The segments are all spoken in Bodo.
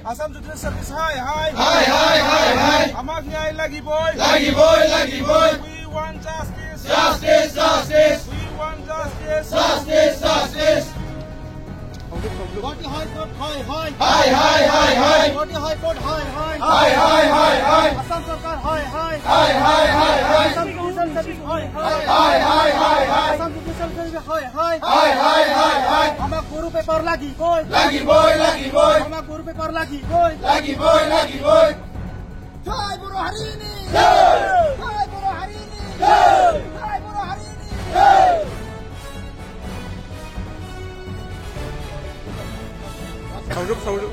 Assam Judicial Service, hi. Amak nyai lagi boy. Lagi boy. We want justice. Justice. We want justice. Justice. Guwahati High Court, hi. Hi. Guwahati High Court, hi. Hi. Assam Sarkar, hi. Hi. Assam Judicial Service, hi. Hi. Assam Judicial Service, hi. Hi. Amak guru paper lagi boy. Lagi boy. Amak guru paper lagi boy. Lagi boy. Jai Buruh Hari ini. Jai. Jai Buruh Hari ini. Jai. Jai Buruh Hari ini. Sauduk.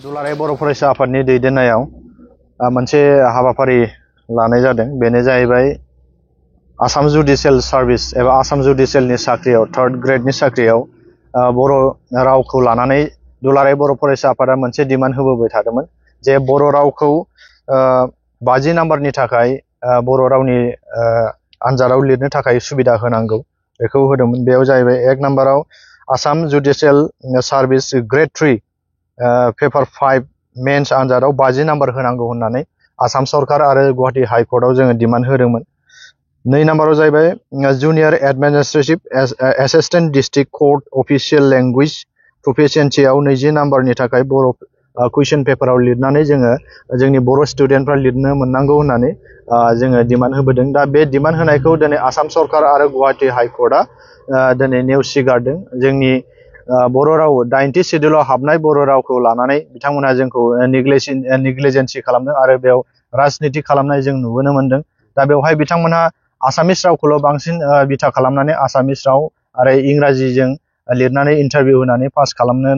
दुलाराय बर' फरायसा आफादनि दैदेननायाव मोनसे हाबाफारि लानाय जादों। बेनो जाहैबाय आसाम जुडिशियेल सार्भिस एबा आसाम जुडिशियेलनि साख्रियाव थार्ड ग्रेडनि साख्रियाव बर' रावखौ लानानै दुलाराय बर' फरायसा आफादा मोनसे डिमान्ड होबोबाय थादोंमोन जे बर' रावखौ 50 नाम्बारनि थाखाय बर' रावनि आनजादाव लिरनो थाखाय सुबिदा होनांगौ बेखौ होदोंमोन। बेयाव जाहैबाय 1 नाम्बाराव Assam judicial service grade 3 paper 5 mains आनजादाव 50 नाम्बार होनांगौ होननानै आसाम सरकार आरो गुवाहाटी हाइकर्टआव जोङो डिमान्ड होदोंमोन। 2 नाम्बाराव जाहैबाय junior administrative assistant district court official language प्रफिशियेन्सियाव 20 नाम्बारनि थाखाय बर' कुइसन पेपाराव लिरनानै जोङो जोंनि बर' स्टुडेन्टफ्रा लिरनो मोननांगौ होननानै जोङो डिमान्ड होबोदों। दा बे डिमान्ड होनायखौ दिनै आसाम सरकार आरो गुवाहाटी हाइकर्टआ दिनै नेवसिगारदों। जोंनि बर' राव 90 सिडिउलाव हाबनाय बर' रावखौ लानानै बिथांमोनहा जोंखौ नेग्लिजेन्सि खालामदों आरो बेयाव राजनिति खालामनाय जों नुबोनो मोनदों। दा बेवहाय बिथांमोनहा आसामिस रावखौल' बांसिन बिथा खालामनानै आसामिस राव आरो इंराजिजों लिरनानै इन्टारभिउ होनानै पास खालामनो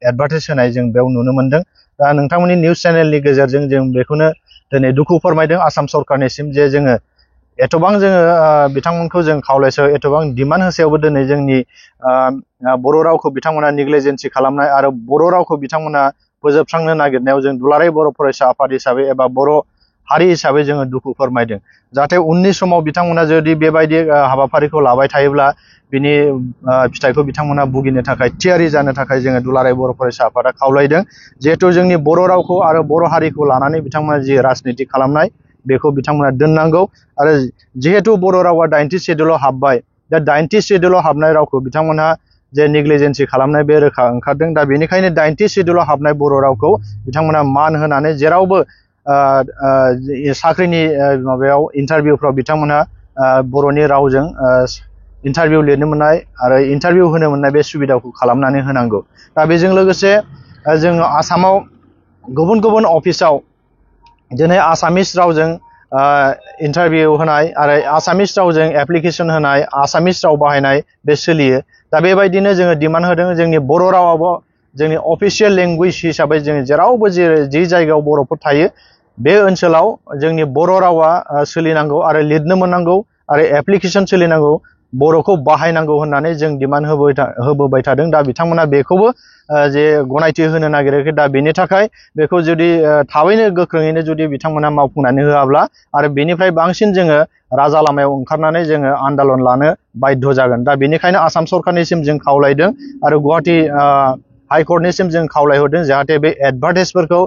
एडभार्टाइज होनाय जों बेयाव नुनो मोनदों। दा नोंथांमोननि निउज चेनेलनि गेजेरजों जों बेखौनो दिनै दुखु फोरमायदों आसाम सरकारनिसिम जे जोङो एथबां जोङो बिथांमोनखौ जों खावलायसो एथबां डिमान्ड होसेयावबो दिनै जोंनि बर' रावखौ बिथांमोना नेग्लिजेन्सि खालामनाय आरो बर' रावखौ बिथांमोना फोजोबस्रांनो नागिरनायाव जों दुलाराय बर' फरायसा आफाद हिसाबै एबा बर' हारि हिसाबै जोङो दुखु फोरमायदों। जाहाथे उननि समाव बिथांमोना जुदि बेबायदि हाबाफारिखौ लाबाय थायोब्ला बिनि फिथाइखौ बिथांमोना भुगिनो थाखाय थियारि जानो थाखाय जोङो दुलाराय बर' फरायसा आफादा खावलायदों। जिहेथु जोंनि बर' रावखौ आरो बर' हारिखौ लानानै बिथांमोना जि राजनिति खालामनाय बेखौ बिथांमोना दोननांगौ आरो जिहेतु बर' रावा 90 सिडिउलाव हाबबाय दा 90 सिडिउलाव हाबनाय रावखौ बिथांमोनहा जे नेग्लिजेन्सि खालामनाय बे रोखा ओंखारदों। दा बेनिखायनो 90 सिडिउलाव हाबनाय बर' रावखौ बिथांमोना मान होनानै जेरावबो साख्रिनि माबायाव इन्टारभिउफ्राव बिथांमोनहा बर'नि रावजों इन्टारभिउ लिरनो मोननाय आरो इन्टारभिउ होनो मोननाय बे सुबिदाखौ खालामनानै होनांगौ। दा बेजों लोगोसे जोङो आसामाव गुबुन अफिसाव दिनै आसामिस रावजों इन्टारभिउ होनाय आरो आसामिस रावजों एप्लिकेसन होनाय आसामिस राव बाहायनाय बे सोलियो। दा बेबायदिनो जोङो डिमान्ड होदों जोंनि बर' रावाबो जोंनि अफिसियेल लेंगुवेज हिसाबै जोङो जेरावबो जि जायगायाव बर'फोर थायो बे ओनसोलाव जोंनि बर' रावा सोलिनांगौ आरो लिरनो मोननांगौ आरो एप्लिकेसन सोलिनांगौ बर'खौ बाहायनांगौ होननानै जों डिमान्ड होबोबाय थादों। दा बिथांमोना बेखौबो जे गनायथि होनो नागिराखै। दा बेनि थाखाय बेखौ जुदि थाबैनो गोख्रोङैनो जुदि बिथांमोना मावफुंनानै होआब्ला आरो बेनिफ्राय बांसिन जोङो राजा लामायाव ओंखारनानै जोङो आन्दालन लानो बाध्य जागोन। दा बेनिखायनो आसाम सरकारनिसिम जों खावलायदों आरो गुवाहाटी हाइकर्टनिसिम जों खावलायहरदों जाहाथे बे एडभार्टाइजफोरखौ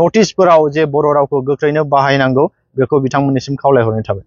नटिसफोराव जे बर' रावखौ गोख्रैनो बाहायनांगौ बेखौ बिथांमोननिसिम खावलायहरनाय थाबाय।